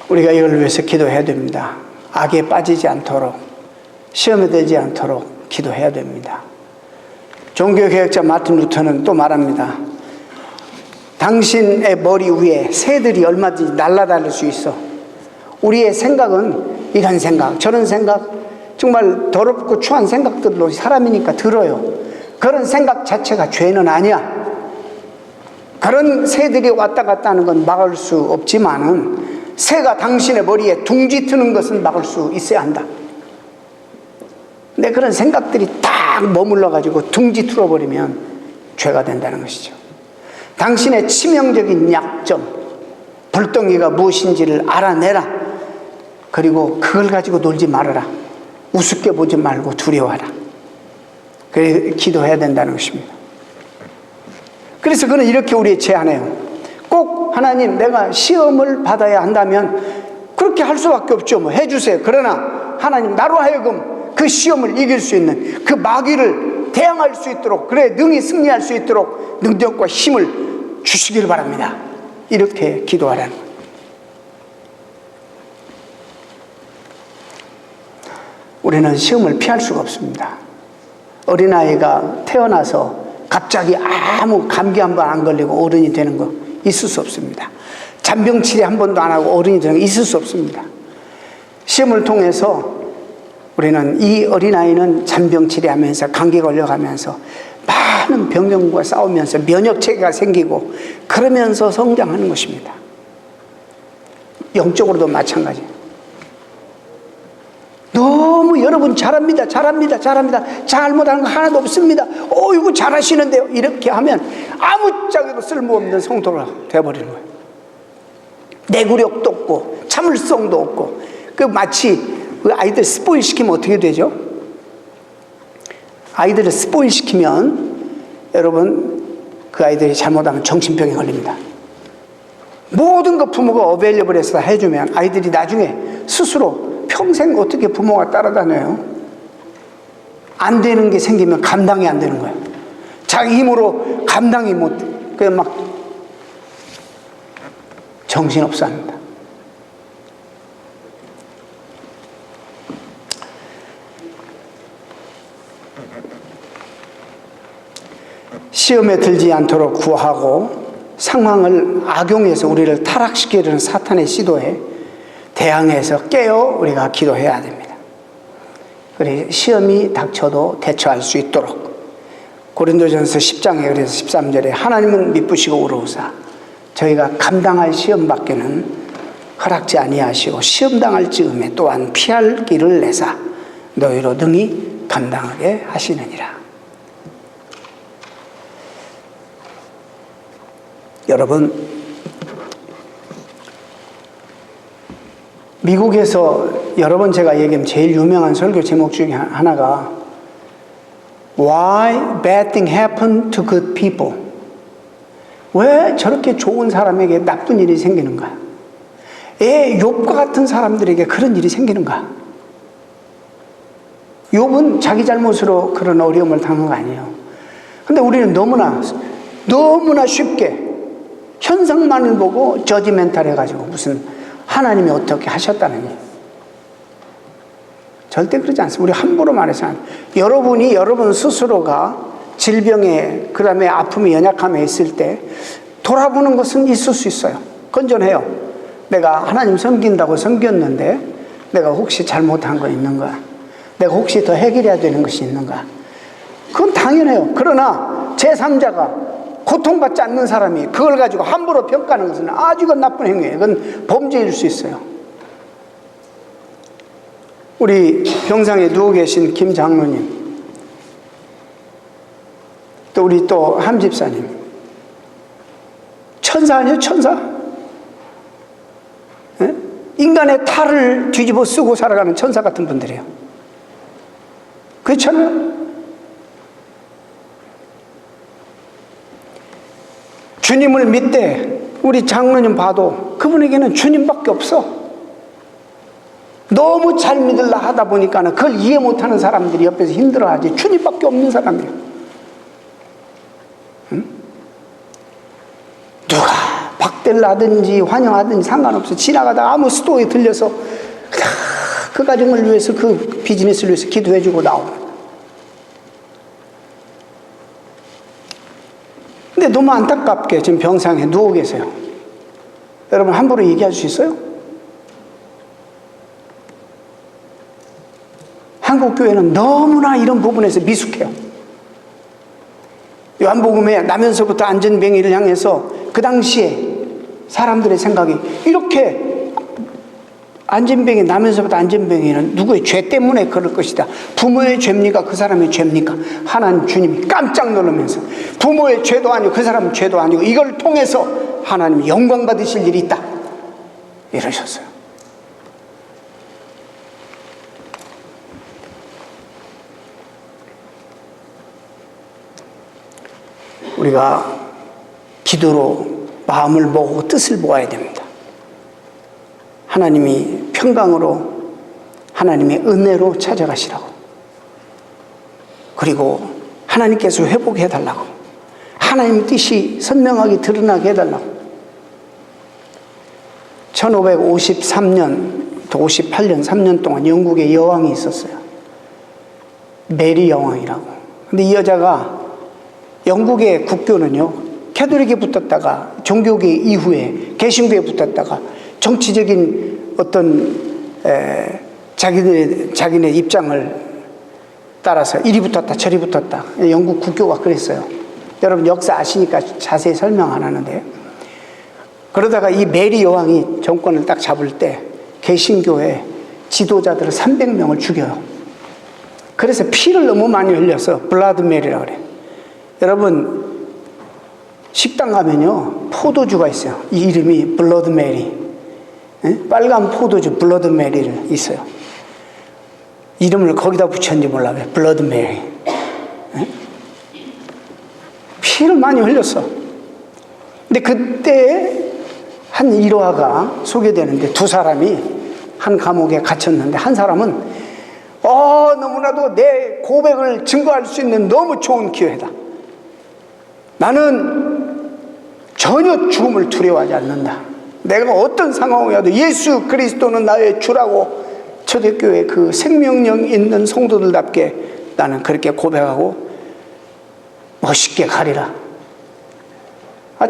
우리가 이걸 위해서 기도해야 됩니다. 악에 빠지지 않도록, 시험에 들지 않도록 기도해야 됩니다. 종교개혁자 마틴 루터는 또 말합니다. 당신의 머리 위에 새들이 얼마든지 날아다닐 수 있어. 우리의 생각은 이런 생각, 저런 생각, 정말 더럽고 추한 생각들로 사람이니까 들어요. 그런 생각 자체가 죄는 아니야. 그런 새들이 왔다 갔다 하는 건 막을 수 없지만은 새가 당신의 머리에 둥지 트는 것은 막을 수 있어야 한다. 근데 그런 생각들이 딱 머물러가지고 둥지 틀어버리면 죄가 된다는 것이죠. 당신의 치명적인 약점, 불덩이가 무엇인지를 알아내라. 그리고 그걸 가지고 놀지 말아라. 우습게 보지 말고 두려워하라. 그래 기도해야 된다는 것입니다. 그래서 그는 이렇게 우리에 제안해요. 꼭 하나님 내가 시험을 받아야 한다면 그렇게 할 수밖에 없죠. 뭐 해주세요. 그러나 하나님 나로 하여금 그 시험을 이길 수 있는 그 마귀를 대항할 수 있도록, 그래 능히 승리할 수 있도록 능력과 힘을 주시길 바랍니다. 이렇게 기도하라는 거예요. 우리는 시험을 피할 수가 없습니다. 어린아이가 태어나서 갑자기 아무 감기 한 번 안 걸리고 어른이 되는 거 있을 수 없습니다. 잔병 치레 한 번도 안 하고 어른이 되는 거 있을 수 없습니다. 시험을 통해서 우리는, 이 어린아이는 잔병 치레하면서 감기 걸려가면서 많은 병균과 싸우면서 면역체계가 생기고 그러면서 성장하는 것입니다. 영적으로도 마찬가지예요. 너무 여러분 잘합니다. 잘못하는 거 하나도 없습니다. 이거 잘하시는데요. 이렇게 하면 아무짝에도 쓸모없는 성도가 되어버리는 거예요. 내구력도 없고 참을성도 없고. 그 마치 그 아이들 스포일 시키면 어떻게 되죠? 아이들을 스포일 시키면 여러분 그 아이들이 잘못하면 정신병에 걸립니다. 모든 거 부모가 어베일러블해서 해주면 아이들이 나중에 스스로 평생 어떻게 부모가 따라다녀요? 안 되는 게 생기면 감당이 안 되는 거예요. 자기 힘으로 감당이 못, 그냥 막 정신없어 합니다. 시험에 들지 않도록 구하고 상황을 악용해서 우리를 타락시키려는 사탄의 시도에 대항해서 깨어 우리가 기도해야 됩니다. 그래 시험이 닥쳐도 대처할 수 있도록. 고린도전서 10장에 그래서 13절에 하나님은 미쁘시고 의로우사 저희가 감당할 시험밖에는 허락지 아니하시고 시험당할 즈음에 또한 피할 길을 내사 너희로 능히 감당하게 하시느니라. 여러분, 미국에서 여러 번 제가 얘기한 제일 유명한 설교 제목 중에 하나가 Why bad thing happened to good people? 왜 저렇게 좋은 사람에게 나쁜 일이 생기는가? 욥과 같은 사람들에게 그런 일이 생기는가? 욥은 자기 잘못으로 그런 어려움을 당한 거 아니에요. 근데 우리는 너무나 쉽게 현상만을 보고 저지멘탈 해가지고 무슨 하나님이 어떻게 하셨다느니. 절대 그러지 않습니다. 우리 함부로 말해서 여러분이 여러분 스스로가 질병에 그 다음에 아픔에 연약함에 있을 때 돌아보는 것은 있을 수 있어요. 건전해요. 내가 하나님 섬긴다고 섬겼는데 내가 혹시 잘못한 거 있는가? 내가 혹시 더 해결해야 되는 것이 있는가? 그건 당연해요. 그러나 제3자가 고통받지 않는 사람이 그걸 가지고 함부로 평가하는 것은 아주 나쁜 행위예요. 그건 범죄일 수 있어요. 우리 병상에 누워 계신 김 장로님, 또 우리 또 함 집사님, 천사 아니에요? 천사? 네? 인간의 탈을 뒤집어 쓰고 살아가는 천사 같은 분들이에요. 그렇잖아요? 주님을 믿되 우리 장로님 봐도 그분에게는 주님밖에 없어. 너무 잘 믿으려 하다 보니까는 그걸 이해 못하는 사람들이 옆에서 힘들어하지 주님밖에 없는 사람이에요. 응? 누가 박대를 하든지 환영하든지 상관없어. 지나가다가 아무 스토어에 들려서 그 가정을 위해서 그 비즈니스를 위해서 기도해주고 나오고. 근데 너무 안타깝게 지금 병상에 누워 계세요. 여러분 함부로 얘기할 수 있어요? 한국 교회는 너무나 이런 부분에서 미숙해요. 요한복음에 나면서부터 안전뱅이를 향해서 그 당시에 사람들의 생각이 이렇게 안진병이 나면서부터 안진병이는 누구의 죄 때문에 그럴 것이다. 부모의 죄입니까? 그 사람의 죄입니까? 하나님 주님이 깜짝 놀라면서 부모의 죄도 아니고 그 사람의 죄도 아니고 이걸 통해서 하나님이 영광 받으실 일이 있다 이러셨어요. 우리가 기도로 마음을 모으고 뜻을 모아야 됩니다. 하나님이 평강으로 하나님의 은혜로 찾아가시라고, 그리고 하나님께서 회복해 달라고, 하나님의 뜻이 선명하게 드러나게 해달라고. 1553년 또 58년 3년 동안 영국에 여왕이 있었어요. 메리 여왕이라고. 근데 이 여자가, 영국의 국교는요 캐톨릭에 붙었다가 종교계 이후에 개신교에 붙었다가 정치적인 어떤 자기네 입장을 따라서 이리 붙었다 저리 붙었다, 영국 국교가 그랬어요. 여러분 역사 아시니까 자세히 설명 안 하는데, 그러다가 이 메리 여왕이 정권을 딱 잡을 때 개신교의 지도자들을 300명을 죽여요. 그래서 피를 너무 많이 흘려서 블라드 메리라고 그래요. 여러분 식당 가면요 포도주가 있어요. 이 이름이 블러드 메리, 빨간 포도주 블러드 메리를 있어요. 이름을 거기다 붙였는지 몰라. 왜 블러드 메리? 피를 많이 흘렸어. 근데 그때 한 일화가 소개되는데, 두 사람이 한 감옥에 갇혔는데 한 사람은 너무나도 내 고백을 증거할 수 있는 너무 좋은 기회다. 나는 전혀 죽음을 두려워하지 않는다. 내가 어떤 상황이어도 예수 그리스도는 나의 주라고 초대교회 그 생명력 있는 성도들답게 나는 그렇게 고백하고 멋있게 가리라.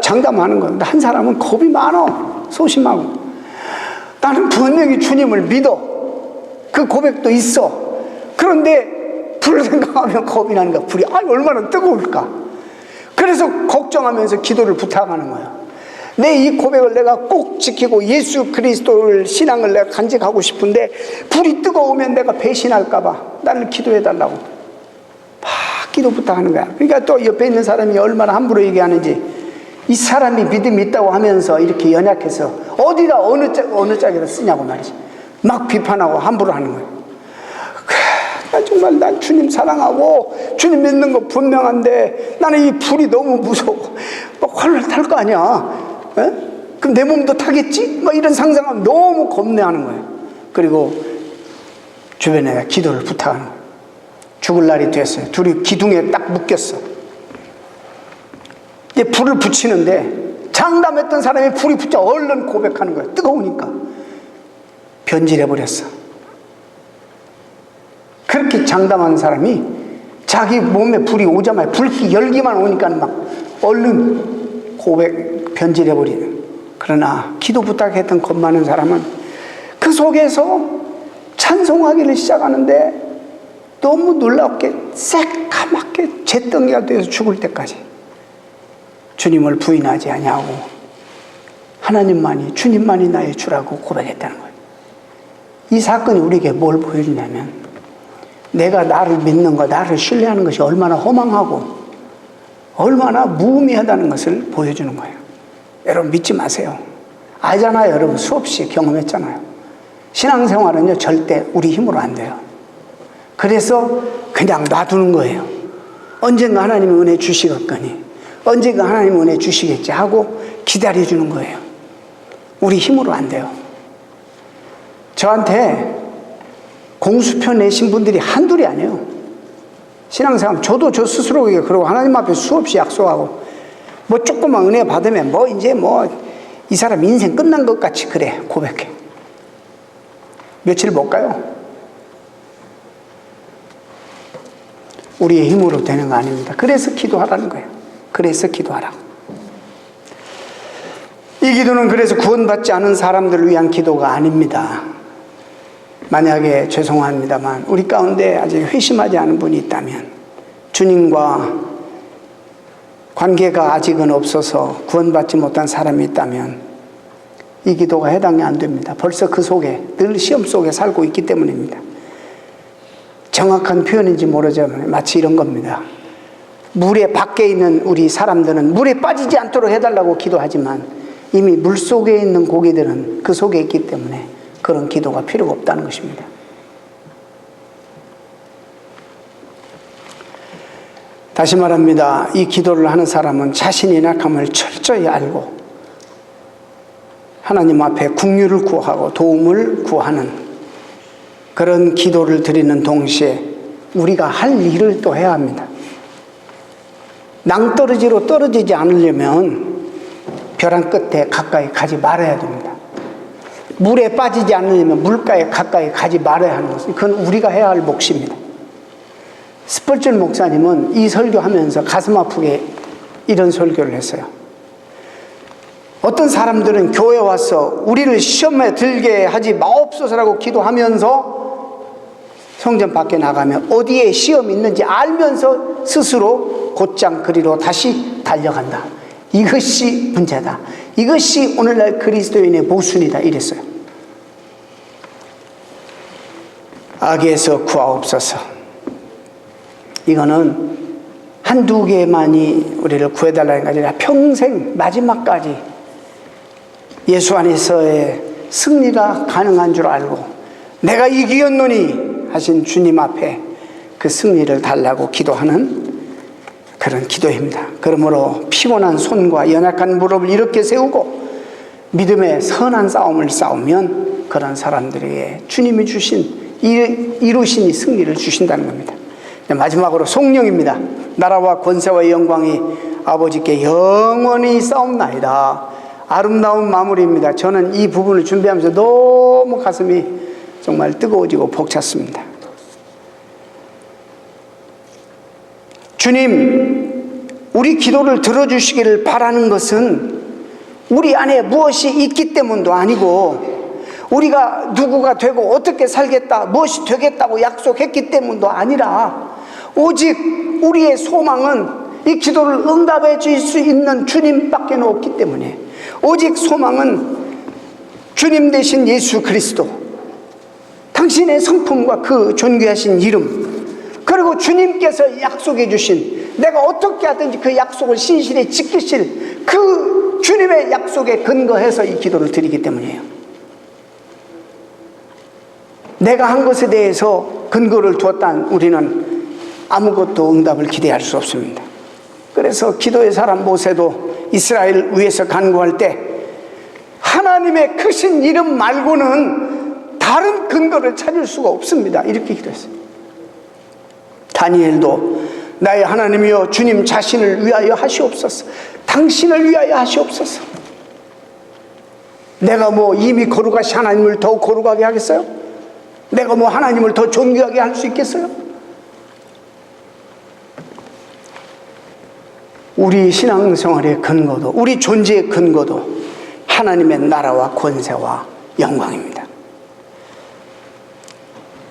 장담하는 건데, 한 사람은 겁이 많아. 소심하고. 나는 분명히 주님을 믿어. 그 고백도 있어. 그런데 불을 생각하면 겁이 나는 거야. 불이 얼마나 뜨거울까. 그래서 걱정하면서 기도를 부탁하는 거야. 내 이 고백을 내가 꼭 지키고 예수 그리스도를 신앙을 내가 간직하고 싶은데 불이 뜨거우면 내가 배신할까 봐 나를 기도해 달라고 막 기도 부탁하는 거야. 그러니까 또 옆에 있는 사람이 얼마나 함부로 얘기하는지, 이 사람이 믿음이 있다고 하면서 이렇게 연약해서 어디다 어느 짝에다 쓰냐고 말이지. 막 비판하고 함부로 하는 거야. 정말 난 주님 사랑하고 주님 믿는 거 분명한데 나는 이 불이 너무 무서워. 막 활활 탈 거 아니야. 그럼 내 몸도 타겠지? 막 이런 상상하면 너무 겁내하는 거예요. 그리고 주변에 기도를 부탁하는 거예요. 죽을 날이 됐어요. 둘이 기둥에 딱 묶였어. 이제 불을 붙이는데 장담했던 사람이 불이 붙자 얼른 고백하는 거예요. 뜨거우니까. 변질해버렸어. 그렇게 장담한 사람이 자기 몸에 불이 오자마자 불기 열기만 오니까 막 얼른 고백 변질해버리는. 그러나 기도 부탁했던 겁 많은 사람은 그 속에서 찬송하기를 시작하는데 너무 놀랍게 새까맣게 잿덩이가 되어서 죽을 때까지 주님을 부인하지 아니하고 하나님만이, 주님만이 나의 주라고 고백했다는 거예요. 이 사건이 우리에게 뭘 보여주냐면, 내가 나를 믿는 것, 나를 신뢰하는 것이 얼마나 허망하고 얼마나 무의미하다는 것을 보여주는 거예요. 여러분 믿지 마세요. 알잖아요. 여러분 수없이 경험했잖아요. 신앙생활은요 절대 우리 힘으로 안 돼요. 그래서 그냥 놔두는 거예요. 언젠가 하나님이 은혜 주시겠거니, 언젠가 하나님이 은혜 주시겠지 하고 기다려주는 거예요. 우리 힘으로 안 돼요. 저한테 공수표 내신 분들이 한둘이 아니에요. 신앙생활 저도 저 스스로에게 그러고 하나님 앞에 수없이 약속하고 뭐 조금만 은혜 받으면 뭐 이제 뭐 이 사람 인생 끝난 것 같이 그래 고백해. 며칠 못 가요. 우리의 힘으로 되는 거 아닙니다. 그래서 기도하라는 거예요. 그래서 기도하라고. 이 기도는 그래서 구원받지 않은 사람들을 위한 기도가 아닙니다. 만약에 죄송합니다만 우리 가운데 아직 회심하지 않은 분이 있다면, 주님과 관계가 아직은 없어서 구원받지 못한 사람이 있다면 이 기도가 해당이 안 됩니다. 벌써 그 속에, 늘 시험 속에 살고 있기 때문입니다. 정확한 표현인지 모르지만 마치 이런 겁니다. 물에 밖에 있는 우리 사람들은 물에 빠지지 않도록 해달라고 기도하지만 이미 물 속에 있는 고기들은 그 속에 있기 때문에 그런 기도가 필요가 없다는 것입니다. 다시 말합니다. 이 기도를 하는 사람은 자신의 약함을 철저히 알고 하나님 앞에 긍휼을 구하고 도움을 구하는 그런 기도를 드리는 동시에 우리가 할 일을 또 해야 합니다. 낭떠러지로 떨어지지 않으려면 벼랑 끝에 가까이 가지 말아야 됩니다. 물에 빠지지 않으려면 물가에 가까이 가지 말아야 하는 것은 그건 우리가 해야 할 몫입니다. 스펄전 목사님은 이 설교하면서 가슴 아프게 이런 설교를 했어요. 어떤 사람들은 교회에 와서 우리를 시험에 들게 하지 마옵소서라고 기도하면서 성전 밖에 나가면 어디에 시험이 있는지 알면서 스스로 곧장 그리로 다시 달려간다. 이것이 문제다. 이것이 오늘날 그리스도인의 모순이다. 이랬어요. 악에서 구하옵소서. 이거는 한두 개만이 우리를 구해달라는 게 아니라 평생 마지막까지 예수 안에서의 승리가 가능한 줄 알고 내가 이기었노니 하신 주님 앞에 그 승리를 달라고 기도하는 그런 기도입니다. 그러므로 피곤한 손과 연약한 무릎을 이렇게 세우고 믿음의 선한 싸움을 싸우면 그런 사람들에게 주님이 주신 이루신 이 승리를 주신다는 겁니다. 마지막으로 성령입니다. 나라와 권세와 영광이 아버지께 영원히 싸움나이다. 아름다운 마무리입니다. 저는 이 부분을 준비하면서 너무 가슴이 정말 뜨거워지고 벅찼습니다. 주님, 우리 기도를 들어주시기를 바라는 것은 우리 안에 무엇이 있기 때문도 아니고 우리가 누구가 되고 어떻게 살겠다, 무엇이 되겠다고 약속했기 때문도 아니라 오직 우리의 소망은 이 기도를 응답해 줄 수 있는 주님밖에 없기 때문에 오직 소망은 주님 되신 예수 그리스도, 당신의 성품과 그 존귀하신 이름, 그리고 주님께서 약속해 주신 내가 어떻게 하든지 그 약속을 신실히 지키실 그 주님의 약속에 근거해서 이 기도를 드리기 때문이에요. 내가 한 것에 대해서 근거를 두었다는 우리는 아무것도 응답을 기대할 수 없습니다. 그래서 기도의 사람 모세도 이스라엘 위에서 간구할 때 하나님의 크신 이름 말고는 다른 근거를 찾을 수가 없습니다. 이렇게 기도했어요. 다니엘도 나의 하나님이여 주님 자신을 위하여 하시옵소서. 당신을 위하여 하시옵소서. 내가 뭐 이미 거룩하신 하나님을 더 거룩하게 하겠어요? 내가 뭐 하나님을 더 존귀하게 할 수 있겠어요? 우리 신앙생활의 근거도, 우리 존재의 근거도 하나님의 나라와 권세와 영광입니다.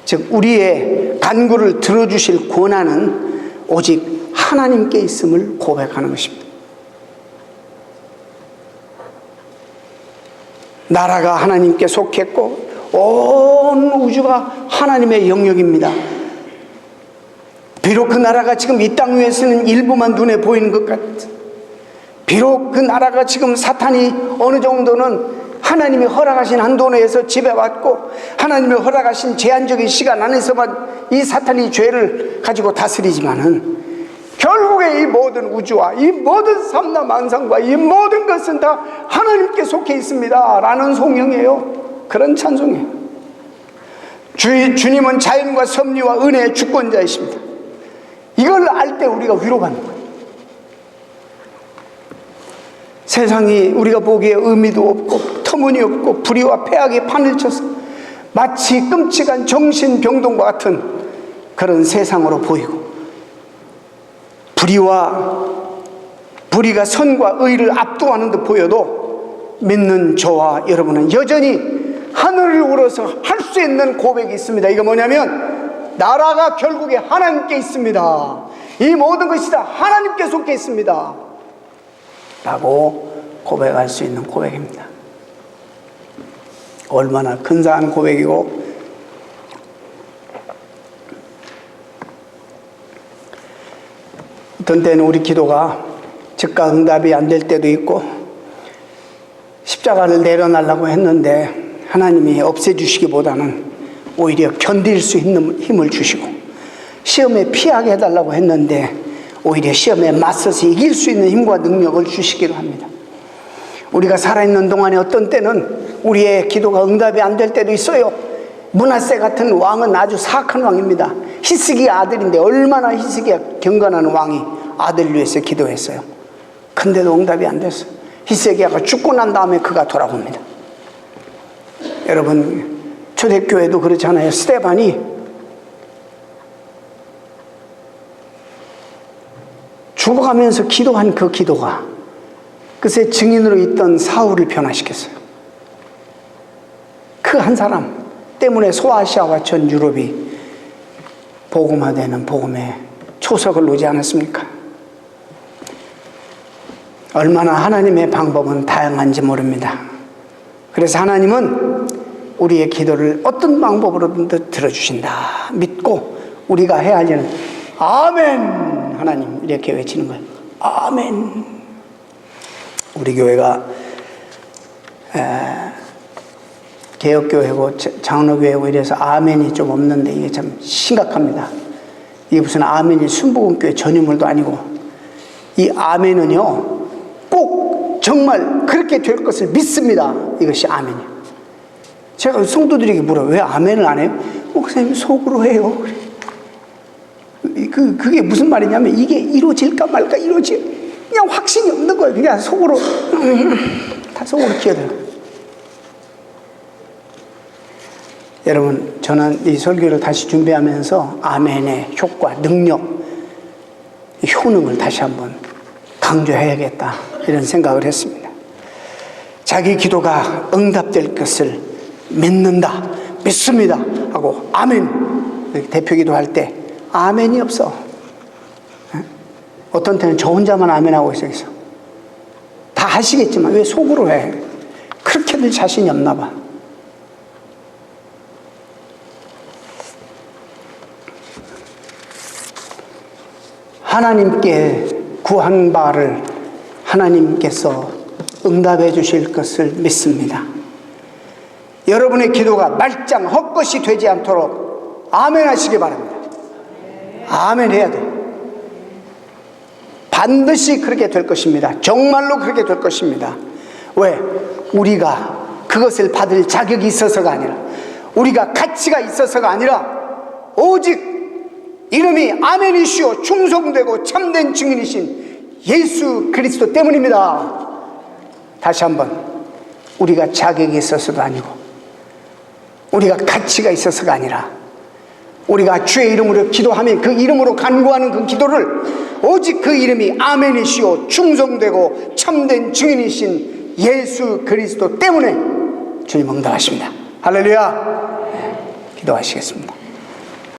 즉 우리의 간구를 들어주실 권한은 오직 하나님께 있음을 고백하는 것입니다. 나라가 하나님께 속했고 온 우주가 하나님의 영역입니다. 비록 그 나라가 지금 이 땅 위에서는 일부만 눈에 보이는 것 같아. 비록 그 나라가 지금 사탄이 어느 정도는 하나님이 허락하신 한도 내에서 지배받고 하나님이 허락하신 제한적인 시간 안에서만 이 사탄이 죄를 가지고 다스리지만은 결국에 이 모든 우주와 이 모든 삼라 만상과 이 모든 것은 다 하나님께 속해 있습니다 라는 송영이에요. 그런 찬송이에요. 주님은 자연과 섭리와 은혜의 주권자이십니다. 이걸 알 때 우리가 위로받는 거예요. 세상이 우리가 보기에 의미도 없고 터무니없고 불의와 폐악에 판을 쳐서 마치 끔찍한 정신병동과 같은 그런 세상으로 보이고 불의가 선과 의를 압도하는 듯 보여도 믿는 저와 여러분은 여전히 하늘을 우러서 할 수 있는 고백이 있습니다. 이거 뭐냐면 나라가 결국에 하나님께 있습니다. 이 모든 것이 다 하나님께 속해 있습니다 라고 고백할 수 있는 고백입니다. 얼마나 근사한 고백이고, 어떤 때는 우리 기도가 즉각 응답이 안 될 때도 있고, 십자가를 내려놔라고 했는데 하나님이 없애주시기보다는 오히려 견딜 수 있는 힘을 주시고, 시험에 피하게 해달라고 했는데 오히려 시험에 맞서서 이길 수 있는 힘과 능력을 주시기도 합니다. 우리가 살아있는 동안에 어떤 때는 우리의 기도가 응답이 안 될 때도 있어요. 므낫세 같은 왕은 아주 사악한 왕입니다. 히스기야 아들인데 얼마나 히스기야 경건한 왕이 아들을 위해서 기도했어요. 근데도 응답이 안 됐어요. 히스기야가 죽고 난 다음에 그가 돌아옵니다. 여러분, 초대교회도 그렇잖아요. 스데반이 죽어가면서 기도한 그 기도가 그새 증인으로 있던 사울을 변화시켰어요. 그 한 사람 때문에 소아시아와 전 유럽이 복음화되는 복음의 초석을 놓지 않았습니까? 얼마나 하나님의 방법은 다양한지 모릅니다. 그래서 하나님은 우리의 기도를 어떤 방법으로든 들어주신다 믿고 우리가 해야 할 일은 아멘 하나님 이렇게 외치는 거예요. 아멘. 우리 교회가 개혁교회고 장로교회고 이래서 아멘이 좀 없는데 이게 참 심각합니다. 이게 무슨 아멘이 순복음교회 전유물도 아니고, 이 아멘은요 꼭 정말 그렇게 될 것을 믿습니다. 이것이 아멘이에요. 제가 성도들에게 물어요. 왜 아멘을 안 해요? 목사님 속으로 해요. 그게 무슨 말이냐면 이게 이루어질까 말까 그냥 확신이 없는 거예요. 그냥 속으로 다 속으로 기어들어요. 여러분, 저는 이 설교를 다시 준비하면서 아멘의 효과, 능력, 효능을 다시 한번 강조해야겠다 이런 생각을 했습니다. 자기 기도가 응답될 것을 믿는다, 믿습니다 하고 아멘 대표기도 할 때 아멘이 없어. 어떤 때는 저 혼자만 아멘하고 있어. 다 하시겠지만 왜 속으로 해? 그렇게들 자신이 없나 봐. 하나님께 구한 바를 하나님께서 응답해 주실 것을 믿습니다. 여러분의 기도가 말짱 헛것이 되지 않도록 아멘 하시기 바랍니다. 아멘 해야 돼. 반드시 그렇게 될 것입니다. 정말로 그렇게 될 것입니다. 왜? 우리가 그것을 받을 자격이 있어서가 아니라, 우리가 가치가 있어서가 아니라 오직 이름이 아멘이시오 충성되고 참된 증인이신 예수 그리스도 때문입니다. 다시 한번, 우리가 자격이 있어서가 아니고 우리가 가치가 있어서가 아니라 우리가 주의 이름으로 기도하면 그 이름으로 간구하는 그 기도를 오직 그 이름이 아멘이시오 충성되고 참된 증인이신 예수 그리스도 때문에 주님 응답하십니다. 할렐루야. 기도하시겠습니다.